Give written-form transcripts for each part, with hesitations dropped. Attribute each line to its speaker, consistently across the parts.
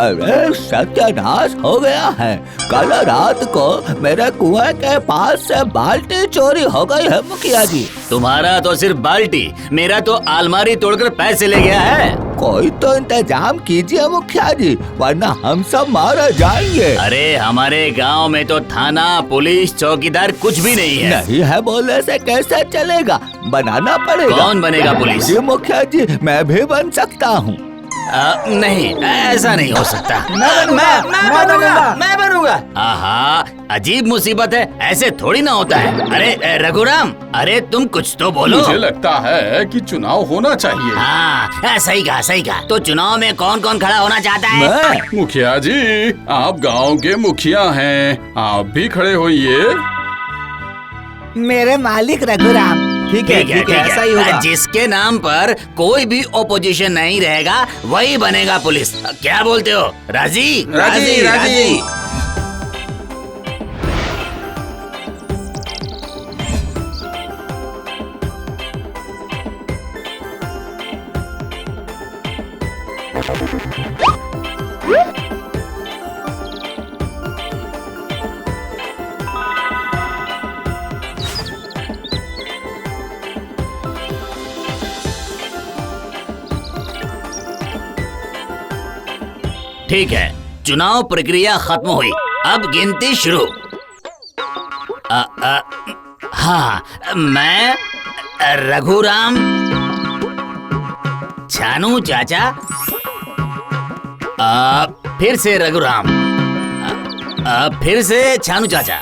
Speaker 1: अरे सत्यानाश हो गया है। कल रात को मेरे कुएं के पास से बाल्टी चोरी हो गई है मुखिया जी।
Speaker 2: तुम्हारा तो सिर्फ बाल्टी, मेरा तो अलमारी तोड़कर पैसे ले गया है।
Speaker 1: कोई तो इंतजाम कीजिए मुखिया जी, वरना हम सब मारे जाएंगे।
Speaker 2: अरे हमारे गांव में तो थाना, पुलिस, चौकीदार कुछ भी नहीं है।
Speaker 1: नहीं है बोलने से कैसे चलेगा, बनाना पड़ेगा।
Speaker 2: कौन बनेगा पुलिस?
Speaker 1: जी मुखिया जी, मैं भी बन सकता हूँ।
Speaker 2: नहीं, ऐसा नहीं हो सकता।
Speaker 3: मैं बनूंगा।
Speaker 2: आहा, अजीब मुसीबत है, ऐसे थोड़ी ना होता है। अरे रघुराम, अरे तुम कुछ तो बोलो।
Speaker 4: मुझे लगता है कि चुनाव होना चाहिए।
Speaker 2: हाँ, सही कहा, सही कहा। तो चुनाव में कौन कौन खड़ा होना चाहता है?
Speaker 1: मैं।
Speaker 4: मुखिया जी, आप गांव के मुखिया हैं, आप भी खड़े होइए।
Speaker 3: मेरे मालिक रघुराम। ठीक है, ऐसा ही होगा।
Speaker 2: जिसके नाम पर कोई भी ओपोजिशन नहीं रहेगा वही बनेगा पुलिस। क्या बोलते हो? राजी?
Speaker 3: राजी।
Speaker 2: ठीक है, चुनाव प्रक्रिया खत्म हुई, अब गिनती शुरू। हाँ, मैं रघुराम, छानू चाचा, फिर से रघुराम, फिर से छानू चाचा,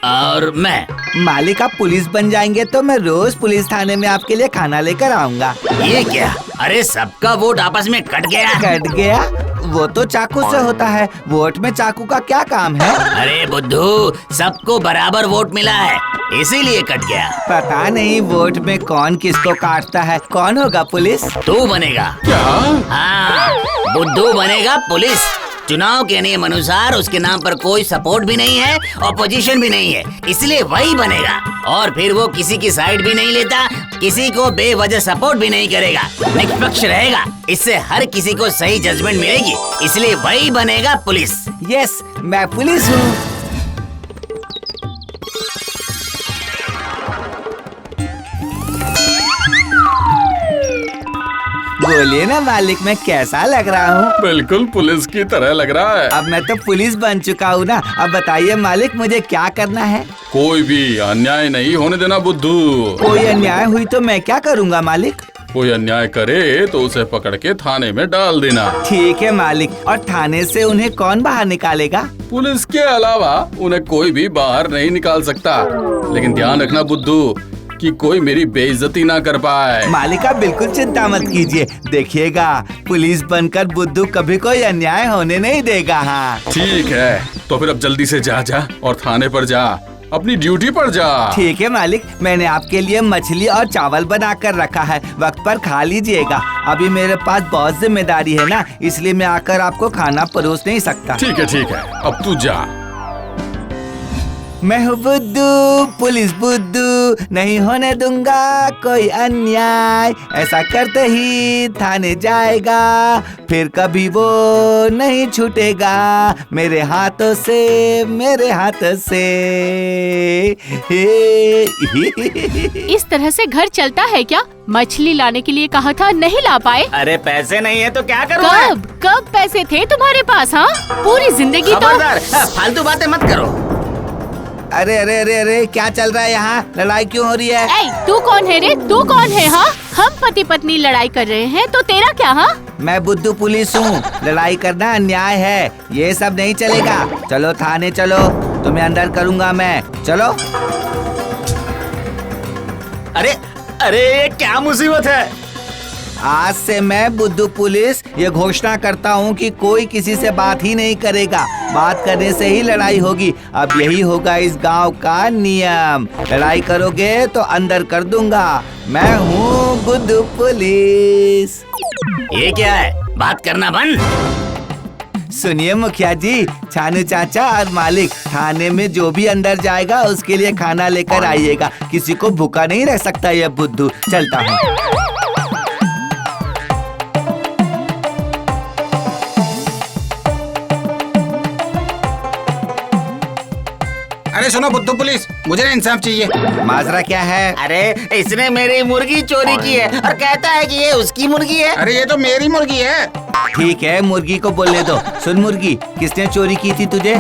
Speaker 2: और मैं।
Speaker 3: मालिक आप पुलिस बन जाएंगे तो मैं रोज पुलिस थाने में आपके लिए खाना लेकर आऊंगा।
Speaker 2: ये क्या? अरे सबका वोट आपस में कट गया।
Speaker 3: कट गया? वो तो चाकू से होता है, वोट में चाकू का क्या काम है?
Speaker 2: अरे बुद्धू, सबको बराबर वोट मिला है, इसीलिए कट गया।
Speaker 3: पता नहीं वोट में कौन किसको काटता है। कौन होगा पुलिस?
Speaker 2: तू बनेगा।
Speaker 4: क्या?
Speaker 2: हाँ, बुद्धू बनेगा पुलिस। चुनाव के नियम अनुसार उसके नाम पर कोई सपोर्ट भी नहीं है, ऑपोजिशन भी नहीं है, इसलिए वही बनेगा। और फिर वो किसी की साइड भी नहीं लेता, किसी को बेवजह सपोर्ट भी नहीं करेगा, निष्पक्ष रहेगा। इससे हर किसी को सही जजमेंट मिलेगी, इसलिए वही बनेगा पुलिस।
Speaker 3: यस, मैं पुलिस हूँ। बोलिए ना मालिक, मैं कैसा लग रहा हूँ?
Speaker 4: बिल्कुल पुलिस की तरह लग रहा है।
Speaker 3: अब मैं तो पुलिस बन चुका हूँ ना। अब बताइए मालिक, मुझे क्या करना है?
Speaker 4: कोई भी अन्याय नहीं होने देना बुद्धू।
Speaker 3: कोई अन्याय हुई तो मैं क्या करूँगा मालिक?
Speaker 4: कोई अन्याय करे तो उसे पकड़ के थाने में डाल देना।
Speaker 3: ठीक है मालिक। और थाने से उन्हें कौन बाहर निकालेगा?
Speaker 4: पुलिस के अलावा उन्हें कोई भी बाहर नहीं निकाल सकता। लेकिन ध्यान रखना बुद्धू कि कोई मेरी बेइज्जती ना कर पाए।
Speaker 3: मालिक आप बिल्कुल चिंता मत कीजिए, देखिएगा पुलिस बनकर बुद्धू कभी कोई अन्याय होने नहीं देगा। हाँ
Speaker 4: ठीक है, तो फिर अब जल्दी से जा और थाने पर जा, अपनी ड्यूटी पर जा।
Speaker 3: ठीक है मालिक, मैंने आपके लिए मछली और चावल बना कर रखा है, वक्त पर खा लीजिएगा। अभी मेरे पास बहुत जिम्मेदारी है ना, इसलिए मैं आकर आपको खाना परोस नहीं सकता।
Speaker 4: ठीक है, अब तू जा।
Speaker 3: मैं हूँ बुद्धू, पुलिस बुद्धू, नहीं होने दूंगा कोई अन्याय। ऐसा करते ही थाने जाएगा, फिर कभी वो नहीं छूटेगा मेरे हाथों से, मेरे हाथों से।
Speaker 5: इस तरह से घर चलता है क्या? मछली लाने के लिए कहा था, नहीं ला पाए।
Speaker 2: अरे पैसे नहीं है तो क्या करूँगा?
Speaker 5: कब पैसे थे तुम्हारे पास? हाँ, पूरी जिंदगी तो।
Speaker 2: फालतू बातें मत करो।
Speaker 3: अरे अरे अरे अरे, क्या चल रहा है यहाँ? लड़ाई क्यों हो रही है?
Speaker 5: तू कौन है रे? तू कौन है? हाँ, हम पति पत्नी लड़ाई कर रहे हैं तो तेरा क्या? हाँ,
Speaker 3: मैं बुद्धू पुलिस हूँ, लड़ाई करना अन्याय है, ये सब नहीं चलेगा। चलो थाने चलो, तुम्हें अंदर करूँगा मैं, चलो।
Speaker 2: अरे अरे, ये क्या मुसीबत है?
Speaker 3: आज से मैं बुद्धू पुलिस ये घोषणा करता हूँ कि कोई किसी से बात ही नहीं करेगा, बात करने से ही लड़ाई होगी। अब यही होगा इस गांव का नियम, लड़ाई करोगे तो अंदर कर दूंगा। मैं हूँ बुद्धू पुलिस।
Speaker 2: ये क्या है? बात करना बंद।
Speaker 3: सुनिए मुखिया जी, छानू चाचा और मालिक, थाने में जो भी अंदर जाएगा उसके लिए खाना लेकर आइएगा, किसी को भूखा नहीं रह सकता ये बुद्धू। चलता हूँ।
Speaker 6: अरे सुनो बुद्धू पुलिस, मुझे ना इंसाफ चाहिए।
Speaker 3: माजरा क्या है?
Speaker 2: अरे इसने मेरी मुर्गी चोरी की है और कहता है कि ये उसकी मुर्गी है।
Speaker 6: अरे ये तो मेरी मुर्गी है।
Speaker 3: ठीक है, मुर्गी को बोलने दो। सुन मुर्गी, किसने चोरी की थी तुझे?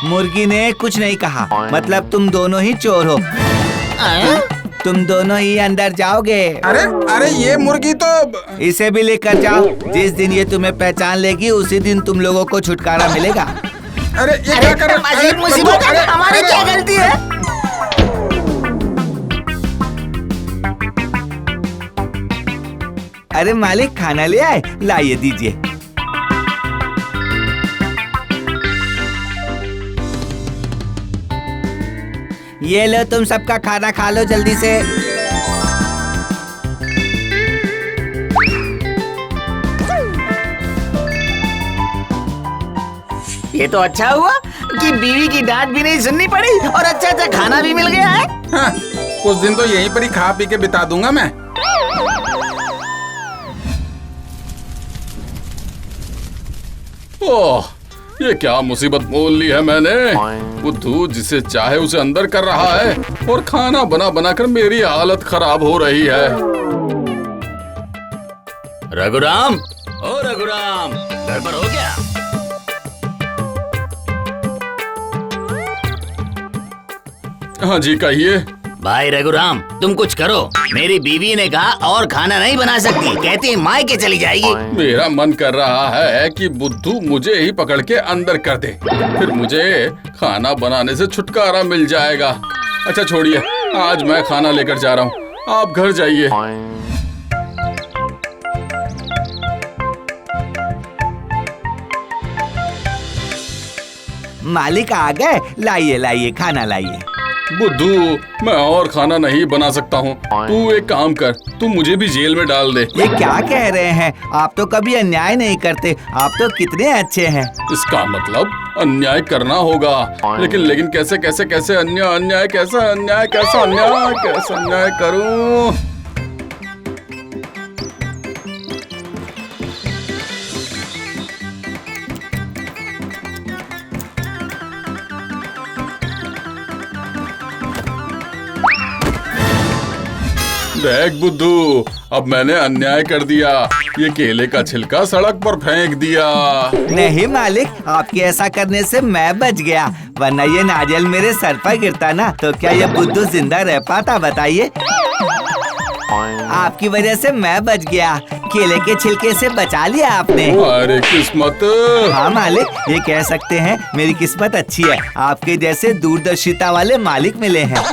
Speaker 3: मुर्गी ने कुछ नहीं कहा, मतलब तुम दोनों ही चोर हो। तुम दोनों ही अंदर जाओगे।
Speaker 6: अरे अरे ये मुर्गी तो
Speaker 3: इसे भी लेकर जाओ। जिस दिन ये तुम्हें पहचान लेगी उसी दिन तुम लोगों को छुटकारा मिलेगा।
Speaker 6: अरे ये क्या कर रहे?
Speaker 2: अजीब मुसीबत है, हमारी क्या गलती है?
Speaker 3: अरे मालिक, खाना ले आए, लाइए दीजिए। ये लो, तुम सबका खाना खा लो जल्दी से।
Speaker 2: ये तो अच्छा हुआ कि बीवी की डांट भी नहीं सुननी पड़ी और अच्छा अच्छा खाना भी मिल गया है।
Speaker 6: हाँ, कुछ दिन तो यहीं पर ही खा पी के बिता दूंगा मैं।
Speaker 4: ओह, ये क्या मुसीबत मोल ली है मैंने। बुद्धू जिसे चाहे उसे अंदर कर रहा है और खाना बना बना कर मेरी हालत खराब हो रही है।
Speaker 2: रघुराम, ओ रघुराम, घर पर हो क्या?
Speaker 4: हाँ जी, कहिए।
Speaker 2: भाई रघुराम, तुम कुछ करो। मेरी बीवी ने कहा और खाना नहीं बना सकती, कहती मायके चली जाएगी।
Speaker 4: मेरा मन कर रहा है कि बुद्धू मुझे ही पकड़ के अंदर कर दे, फिर मुझे खाना बनाने से छुटकारा मिल जाएगा। अच्छा छोड़िए, आज मैं खाना लेकर जा रहा हूँ, आप घर जाइए।
Speaker 3: मालिक आ गए, लाइए लाइए खाना लाइए।
Speaker 4: बुद्धू, मैं और खाना नहीं बना सकता हूँ। तू एक काम कर, तू मुझे भी जेल में डाल दे।
Speaker 3: ये क्या कह रहे हैं? आप तो कभी अन्याय नहीं करते, आप तो कितने अच्छे हैं।
Speaker 4: इसका मतलब अन्याय करना होगा, लेकिन कैसे कैसे कैसे अन्याय कैसा अन्याय करूँ? देख बुद्धू, अब मैंने अन्याय कर दिया। ये केले का छिलका सड़क पर फेंक दिया।
Speaker 3: नहीं मालिक, आपके ऐसा करने से मैं बच गया, वरना ये नारियल मेरे सर पर गिरता ना तो क्या ये बुद्धू जिंदा रह पाता? बताइए। आपकी वजह से मैं बच गया, केले के छिलके से बचा लिया आपने।
Speaker 4: अरे किस्मत।
Speaker 3: हाँ मालिक, ये कह सकते हैं मेरी किस्मत अच्छी है, आपके जैसे दूरदर्शिता वाले मालिक मिले हैं।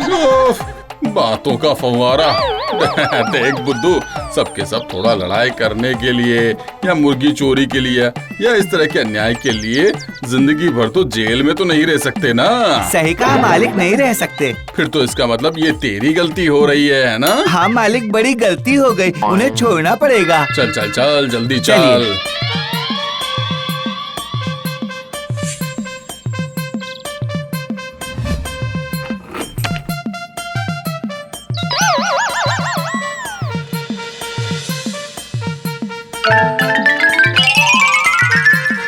Speaker 4: बातों का फव्वारा। देख बुद्धू, सबके सब थोड़ा लड़ाई करने के लिए या मुर्गी चोरी के लिए या इस तरह के अन्याय के लिए जिंदगी भर तो जेल में तो नहीं रह सकते ना।
Speaker 3: सही कहा मालिक, नहीं रह सकते।
Speaker 4: फिर तो इसका मतलब ये तेरी गलती हो रही है ना?
Speaker 3: हाँ मालिक, बड़ी गलती हो गई, उन्हें छोड़ना पड़ेगा।
Speaker 4: चल चल चल, जल्दी चल।
Speaker 3: चलिए।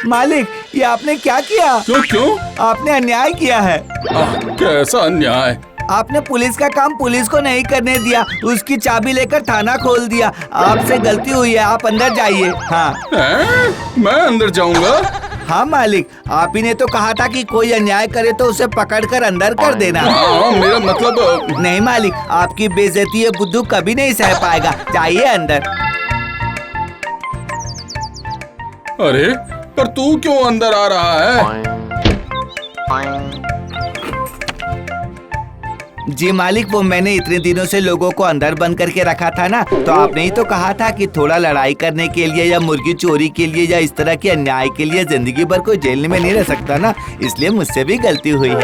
Speaker 3: मालिक, ये आपने क्या किया?
Speaker 4: क्यों?
Speaker 3: आपने अन्याय किया है।
Speaker 4: कैसा अन्याय?
Speaker 3: आपने पुलिस का काम पुलिस को नहीं करने दिया, उसकी चाबी लेकर थाना खोल दिया। आपसे गलती हुई है, आप अंदर जाइए। हाँ।
Speaker 4: मैं अंदर जाऊंगा?
Speaker 3: हाँ मालिक, आप ही ने तो कहा था कि कोई अन्याय करे तो उसे पकड़कर अंदर कर देना।
Speaker 4: हाँ, मेरा मतलब।
Speaker 3: नहीं मालिक, आपकी बेइज्जती ये बुद्धू कभी नहीं सह पाएगा, जाइए अंदर।
Speaker 4: अरे पर तू क्यों अंदर आ रहा है?
Speaker 3: जी मालिक, वो मैंने इतने दिनों से लोगों को अंदर बंद करके रखा था ना, तो आपने ही तो कहा था कि थोड़ा लड़ाई करने के लिए या मुर्गी चोरी के लिए या इस तरह के अन्याय के लिए जिंदगी भर कोई जेल में नहीं रह सकता ना, इसलिए मुझसे भी गलती हुई है।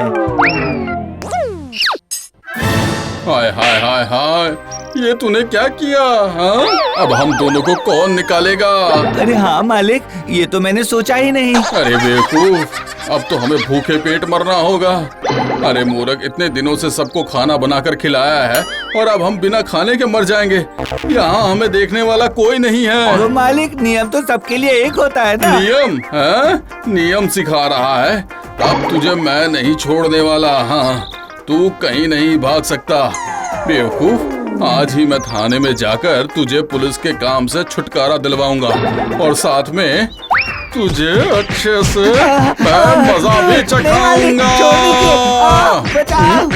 Speaker 4: हाय हाय हाय हाय, ये तूने क्या किया? हाँ? अब हम दोनों को कौन निकालेगा?
Speaker 3: अरे हाँ मालिक, ये तो मैंने सोचा ही नहीं।
Speaker 4: अरे बेवकूफ, अब तो हमें भूखे पेट मरना होगा। अरे मूर्ख, इतने दिनों से सबको खाना बनाकर खिलाया है और अब हम बिना खाने के मर जाएंगे। यहाँ हमें देखने वाला कोई नहीं है।
Speaker 3: तो मालिक, नियम तो सबके लिए एक होता है ना।
Speaker 4: नियम है? नियम सिखा रहा है? अब तुझे मैं नहीं छोड़ने वाला। हाँ, तू कहीं नहीं भाग सकता बेवकूफ। आज ही मैं थाने में जाकर तुझे पुलिस के काम से छुटकारा दिलवाऊंगा और साथ में तुझे अच्छे से मैं मजा भी चखाऊंगा।
Speaker 3: बचाओ,